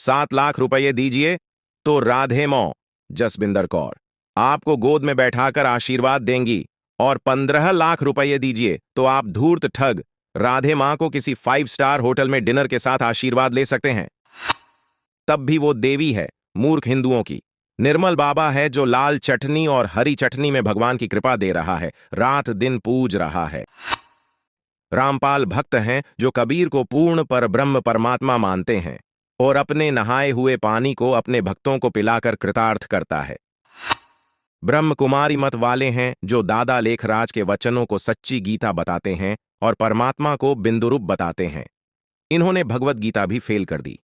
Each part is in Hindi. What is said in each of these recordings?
7 लाख रुपये दीजिए तो राधे मौ जसबिंदर कौर आपको गोद में बैठाकर आशीर्वाद देंगी, और 15 लाख रुपये दीजिए तो आप धूर्त ठग राधे मां को किसी 5 स्टार होटल में डिनर के साथ आशीर्वाद ले सकते हैं। तब भी वो देवी है मूर्ख हिंदुओं की। निर्मल बाबा है जो लाल चटनी और हरी चटनी में भगवान की कृपा दे रहा है, रात दिन पूज रहा है। रामपाल भक्त हैं जो कबीर को पूर्ण पर ब्रह्म परमात्मा मानते हैं और अपने नहाए हुए पानी को अपने भक्तों को पिलाकर कृतार्थ करता है। ब्रह्म कुमारी मत वाले हैं जो दादा लेखराज के वचनों को सच्ची गीता बताते हैं और परमात्मा को बिंदुरूप बताते हैं। इन्होंने भगवत गीता भी फेल कर दी।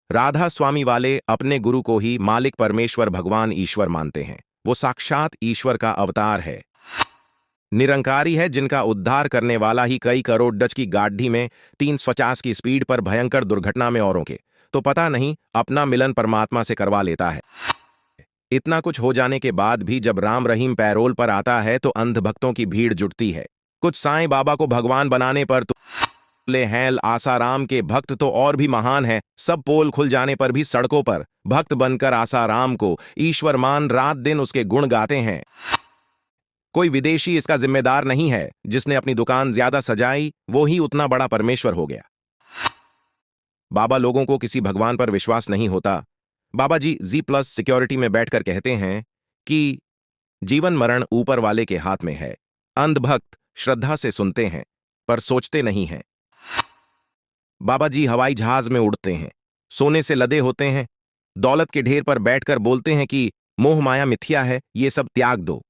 राधा स्वामी वाले अपने गुरु को ही मालिक परमेश्वर भगवान ईश्वर मानते हैं। वो साक्षात ईश्वर का अवतार है, निरंकारी है, जिनका उद्धार करने वाला ही कई करोड़ डच की गाड़ी में 350 की स्पीड पर भयंकर दुर्घटना में औरों के तो पता नहीं अपना मिलन परमात्मा से करवा लेता है। इतना कुछ हो जाने के बाद भी जब राम रहीम पैरोल पर आता है तो अंध भक्तों की भीड़ जुटती है। कुछ साईं बाबा को भगवान बनाने पर तो ले हैं, आसाराम के भक्त तो और भी महान है। सब पोल खुल जाने पर भी सड़कों पर भक्त बनकर आसाराम को ईश्वर मान रात दिन उसके गुण गाते हैं। कोई विदेशी इसका जिम्मेदार नहीं है। जिसने अपनी दुकान ज्यादा सजाई वो ही उतना बड़ा परमेश्वर हो गया। बाबा लोगों को किसी भगवान पर विश्वास नहीं होता। बाबा जी G+ सिक्योरिटी में बैठकर कहते हैं कि जीवन मरण ऊपर वाले के हाथ में है। अंधभक्त श्रद्धा से सुनते हैं पर सोचते नहीं हैं। बाबा जी हवाई जहाज में उड़ते हैं, सोने से लदे होते हैं, दौलत के ढेर पर बैठकर बोलते हैं कि मोह माया मिथ्या है, ये सब त्याग दो,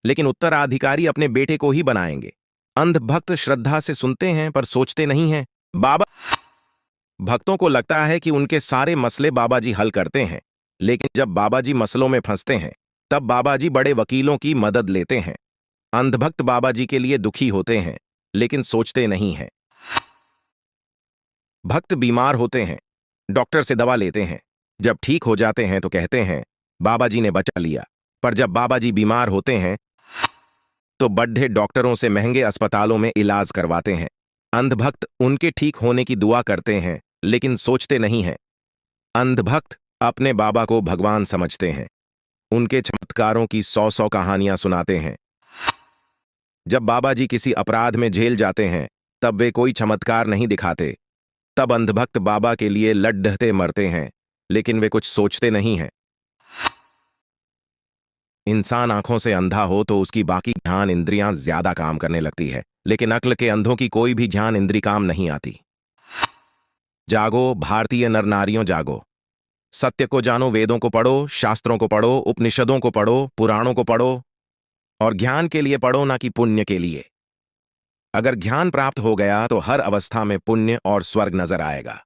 लेकिन उत्तराधिकारी अपने बेटे को ही बनाएंगे। अंधभक्त श्रद्धा से सुनते हैं पर सोचते नहीं हैं। बाबा भक्तों को लगता है कि उनके सारे मसले बाबा जी हल करते हैं, लेकिन जब बाबा जी मसलों में फंसते हैं तब बाबा जी बड़े वकीलों की मदद लेते हैं। अंधभक्त बाबा जी के लिए दुखी होते हैं लेकिन सोचते नहीं हैं। भक्त बीमार होते हैं, डॉक्टर से दवा लेते हैं, जब ठीक हो जाते हैं तो कहते हैं बाबा जी ने बचा लिया, पर जब बाबा जी बीमार होते हैं तो बड्ढे डॉक्टरों से महंगे अस्पतालों में इलाज करवाते हैं। अंधभक्त उनके ठीक होने की दुआ करते हैं लेकिन सोचते नहीं हैं। अंधभक्त अपने बाबा को भगवान समझते हैं, उनके चमत्कारों की 100 कहानियां सुनाते हैं। जब बाबा जी किसी अपराध में जेल जाते हैं तब वे कोई चमत्कार नहीं दिखाते। तब अंधभक्त बाबा के लिए लड्ढते मरते हैं लेकिन वे कुछ सोचते नहीं हैं। इंसान आंखों से अंधा हो तो उसकी बाकी ज्ञान इंद्रियां ज्यादा काम करने लगती है, लेकिन अक्ल के अंधों की कोई भी ज्ञान इंद्री काम नहीं आती। जागो भारतीय नर नारियों जागो, सत्य को जानो, वेदों को पढ़ो, शास्त्रों को पढ़ो, उपनिषदों को पढ़ो, पुराणों को पढ़ो, और ज्ञान के लिए पढ़ो ना कि पुण्य के लिए। अगर ज्ञान प्राप्त हो गया तो हर अवस्था में पुण्य और स्वर्ग नजर आएगा।